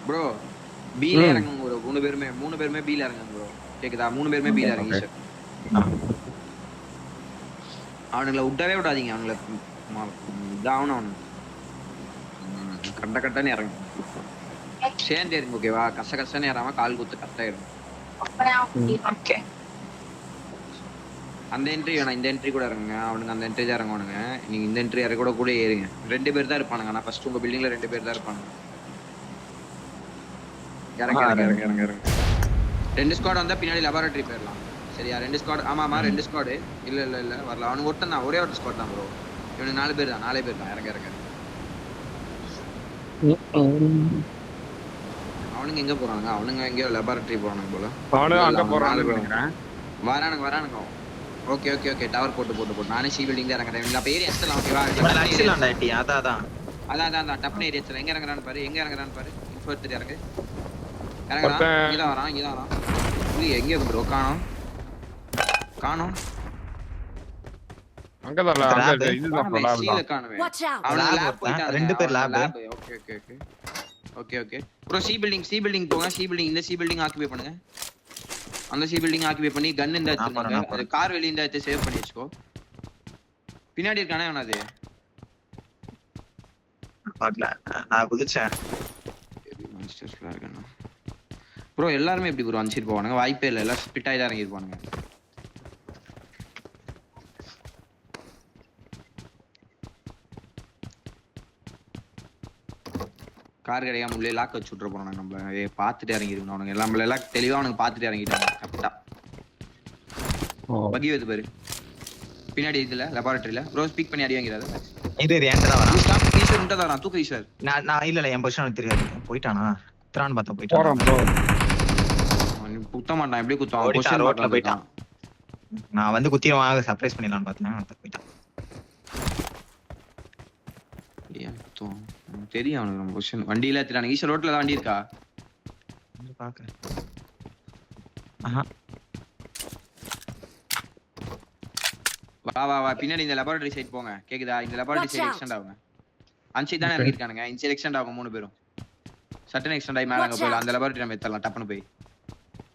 Bro பீல இறங்குங்க bro. மூணு பேருமே பீல இறங்குங்க ப்ரோ. கேக்குதா? 3 பேருமே பீல இறங்கி ஈஸ்வர். அவனுங்களை விடவே விடாதீங்க. அவனுங்களை இதாகணும். அவனு கட்டன்னு இறங்கு சேர்ந்து இருங்க. ஓகேவா? கஷ்டன்னு ஏறாம கால் குத்து கட்டாயிடும். அந்த என்ட்ரி வேணாம், இந்த என்ட்ரி கூட இறங்குங்க. அவனுங்க அந்த என்ட்ரி தான் இறங்குவானுங்க. நீங்க இந்த என்ட்ரி இறங்க கூட ஏறுங்க. 2 பேர் தான் இருப்பானுங்க. ஆனா ஃபர்ஸ்ட் உங்க பில்டிங்ல 2 பேர் தான் இருப்பானுங்க. இறங்க 2 ஸ்குவாட் வந்தா பின்னாடி லெபார்டரி போயிடலாம். சரியா? 2 ஸ்குவாட். ஆமாமா 2 ஸ்குவாடு. இல்ல வரல. அவனுக்கு ஒருத்தன் தான், ஒரே ஒரு ஸ்குவாட் தான் ப்ரோ. இவனுக்கு 4 பேர் தான். இறங்க. அவனுங்க எங்க போறானுங்க? அவனுங்க எங்கயோ லெபார்டரி போறானுங்க போல. அவனுங்க அங்க போறானுங்க நினைக்கிறேன். வரானுங்க. ஓகே டவர் போட்டு நானே சி பில்டிங் தான் இறங்குறேன். இந்த ஏரியா எஸ்டலாம். ஓகேவா? அதான் டப்ன ஏரியா எஸ்டலாம். எங்க இறங்குறான்னு பாரு. இன்ஃபோ எடுத்துட்டு இறங்கு. இங்கதான் வரான். எங்க ப்ரோ காணோம். அங்கதான் இதுதான் ஓகே ப்ரோ. சி பில்டிங் போங்க. சி பில்டிங், இந்த சி பில்டிங் ஆக்குபை பண்ணுங்க. அந்த சி பில்டிங் ஆக்குபை பண்ணி கன் இந்த எடுத்துங்க. அது கார் வெளிய இந்த எடுத்து சேவ் பண்ணி வெச்சுக்கோ. பின்னாடி இருக்கானே அவனது பாக்கல. நான் குதிச்சேன். மான்ஸ்டர்ஸ் ஃபிளாக் என்ன ப்ரோ? எல்லாரும் எப்படி ப்ரோ அன்சிட் போவானுங்க? வாய்ப்பே இல்ல. எல்லாம் ஸ்பிட் ஆயி தான் இறங்கி இருப்பானுங்க. கார் கிடைக்காம உள்ளே லாக் வச்சு விட்டுற போறாங்க. நம்மள பார்த்துட்டு இறங்கிருக்கணும். அவனுங்க எல்லாம் தெளிவா அவனுக்கு பார்த்துட்டு இறங்கிட்டாங்க. கரெக்டா பகி வருது பாரு பின்னாடி. இதுல லெபார்டரியில ப்ரோ ஸ்பீக் பண்ணி அடி வாங்கிறாரு. ஈஸ்வர் வரான். தூக்கு ஈஸ்வர். நான் இல்ல என் பொசிஷன் தெரியாது. போயிட்டானா? திரான் பார்த்தா போயிட்டான். குத்த மாட்டான். எப்படி குத்துவான்? ரோட்ல போயிட்டான். நான் வந்து குத்திடுவான் சர்ப்ரைஸ் பண்ணிடலாம்னு பார்த்தேன். போயிட்டான். தெரியும் அவனுக்கு நம்ம பொசிஷன். வண்டியில எடுத்துட்டானுங்க. ஈஸ்வர் ரோட்ல தான் வண்டி இருக்கா? பாக்குறேன். வா பின்னாடி இந்த லெபார்டரி சைடு போங்க. கேக்குதா? இந்த லெபார்டரி சைடு எக்ஸ்டெண்ட் ஆகுங்க. அன்சைட் தானே இறங்கிருக்கானுங்க. இன்சைட் எக்ஸ்டெண்ட் ஆகும் 3 பேரும். சட்டன் எக்ஸ்டெண்ட் ஆகி மேல அங்க போயிடலாம். அந்த லெபார்டரி நம்ம எடுத்துடலாம். டப்புன்னு போய்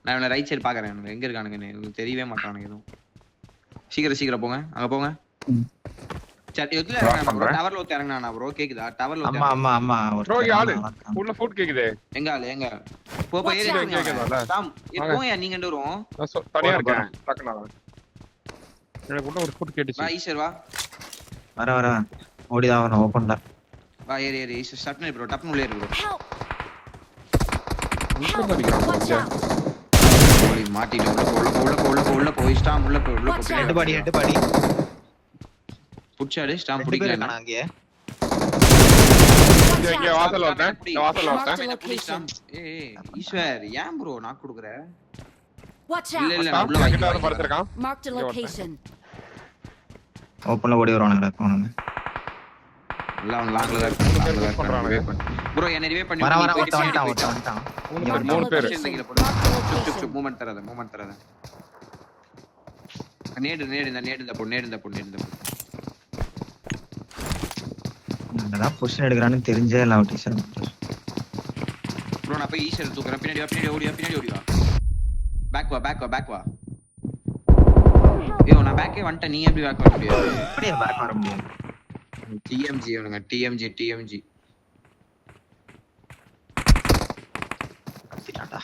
நான் இவனை ரைட் சைடு பாக்குறேன். எங்க இருக்கானுங்கன்னு எனக்கு தெரியவே மாட்டானுங்க எதுவும். சீக்கிரம் போங்க. அங்க போங்க. டவர்ல ஒருத்த இறங்கினானா ப்ரோ? கேக்குதா? டவர்ல ஒருத்த. ஆமா ப்ரோ யாரு உள்ள ஃபுட் கேக்குதே. எங்க போ ஏரியா கேக்குதா? டாம் போயா நீங்க ரெண்டு வரோம். தனியா இருக்கேன். டக்குனா எனக்கு உள்ள ஒரு ஃபுட் கேட்டுச்சு. வா ஈஸ்வர் வா. வர ஓடிதான் வரணும். ஓபன்ல வா ஏரி ஈஸ்வர் ஸ்டார்ட் ப்ரோ. டப்புன்னு உள்ளே இருக்கு ப்ரோ. ஓடி மாட்டிட்டு உள்ள போய் ஸ்டாம் உள்ள போ. ஹெட் பாடி புட்சாடு ஸ்டாம் பிடிக்கல. அங்க இங்க வாசல்ல வரேன். ஏய் ஈஸ்வர் ஏன் ப்ரோ நான் குடுக்குற? இல்ல நான் உள்ள வாங்கிட்டு படுத்துறேன். Marked a location. ஓபன்ல ஓடி வரானுங்க. எல்லாம் லாங்ல தான் பண்றானுங்க. ப்ரோ என்ன ரிவே பண்ணி வந்துட்டான். இங்க 3 பேர் சுப் மூவ்மென்ட் தரத. நேடு இந்த பொண்ணு. நான் பொசிஷன் எடுக்கறான்னு தெரிஞ்சே எல்லாம் டீச்சர். ப்ரோ நான் போய் ஈஸ்வர் தூக்குறேன். பின்னாடி ஓடி வா. பேக் வா. ஏய் நான் பேக்கே வந்துட்டேன். நீ எப்படி பேக் வர முடியாது? அப்படியே பேக் வர முடியாது. TMG அவனுங்க TMG. கத்திட்டான்டா.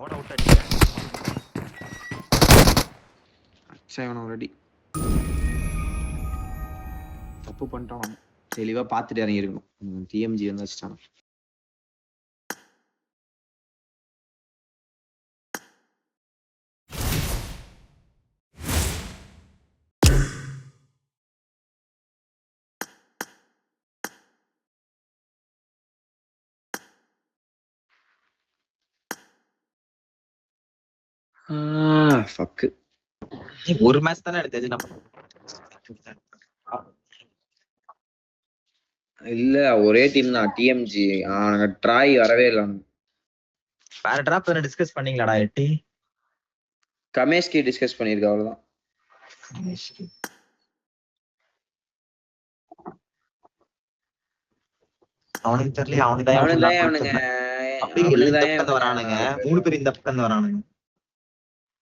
ஓட விட்டாடி. ரெடி தப்பு பண்ணிட்டான். தெளிவா பாத்துட்டு இறங்கி இருக்கணும். TMG வந்து வச்சுட்டான். ஃபக். ஒரு மேட்ச் தானே எடுத்தது நம்ம. இல்ல ஒரே டீம் தான் TMG. ட்ராய் வரவே இல்ல. வேற டிராப் என்ன டிஸ்கஸ் பண்ணீங்களாடா? எட்டி கமேஷ்கி டிஸ்கஸ் பண்ணிருக்க அவ்வளவுதான். அவனுக்கு தெரியல, அவனுக்கு தான் அவனுக்கு full ஆ தான் அவனுங்க கொடுத்திருந்தேன். அப்படி இல்ல, அவனுக்கு இந்த தான் பக்கம் இருந்து வரானுங்க. 4 3 பேர் இந்த பக்கம் இருந்து வரானுங்க.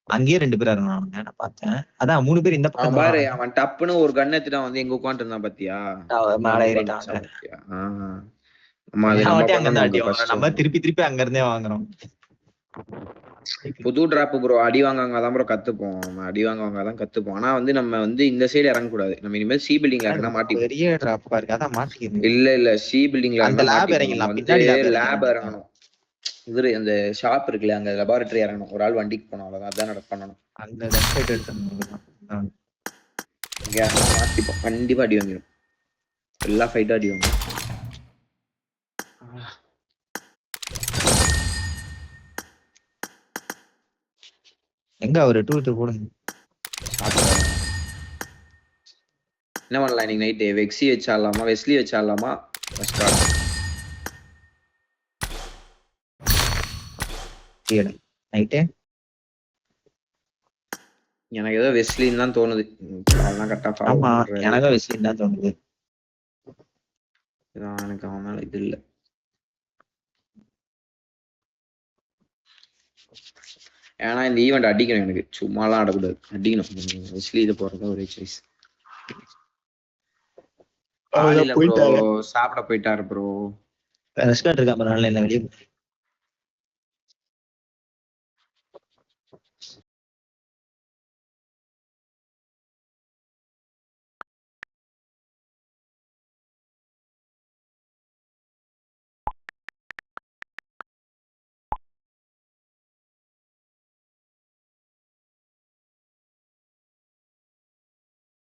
அங்கேயே 2 பேரா இருந்தானுங்க, நான் பார்த்தேன். அதான் 3 பேர் இந்த பக்கம் அவன் இருந்து பாரு வரானுங்க. அவன் டப்புன்னு ஒரு கன் எடுத்துட்டு வந்து எங்க உட்காந்து இருந்தான் பாத்தியா மேலே வந்து ஏறிட்டாங்க. உட்கார்ந்துச்சான் பாத்தியா நம்ம அது எல்லா நம்ம வாட்டியும் அங்க இருந்து பண்ணணும் அடி bro வாங்குறோம். first. நம்ம திருப்பி திருப்பி அங்க இருந்தே வாங்குறோம். புது டிராப் ப்ரோ அடி வாங்க தான் ப்ரோ கத்துப்போம் நம்ம அடி வாங்க தான் கத்துப்போம் ஆனா வந்து நம்ம வந்து இந்த சைடு இறங்க கூடாது நம்ம இனிமேல் சி பில்டிங்ல இறங்கினா மாட்டிப்போம் பெரிய டிராப்பா இருக்கு, அதான் மாட்டிக்கிறது. இல்ல சி பில்டிங்ல அந்த இறங்கினா லேப் மாட்டிப்போம் நம்ம இறங்கிடலாம், வந்து பின்னாடி லேப் லேப் இறங்கிடலாம். இறங்கணும் இவரு அந்த ஷாப் இருக்குல்ல அங்க லெபார்டரி இறங்கணும் ஒரு ஆள் வண்டிக்கு போனோம் அவ்வளவுதான் அதான் பண்ணணும் அந்த வெப்சைட் எடுத்து இங்க இறங்கினா மாட்டிப்போம் கண்டிப்பா அடி வாங்கிடும் எல்லா ஃபைட்டும் அடி வாங்கிடும் எங்க ஒரு 2 போடுங்க. என்ன பண்ணலாம் இன்னைக்கு நைட்டு வெக்ஸி வச்சாடலாமா வெஸ்லி வச்சாடலாமா நைட்டு எனக்கு ஏதோ வெஸ்லின்னு தான் தோணுது அதெல்லாம் கரெக்டா ஆமா, ஃபாலோ எனக்கும் வெஸ்லின் தான் தோணுது. எனக்கு அவன் மேல இது இல்ல ஏன்னா இந்த ஈவெண்ட் அடிக்கணும் எனக்கு சும்மாலாம் ஆடக்கூடாது அடிக்கணும் வெஸ்லி இது போறது ஒரே சாய்ஸ் ப்ரோ சாப்பிட போயிட்டாரு ப்ரோ ரெஸ்டாரண்ட் இருக்கா, வெளியே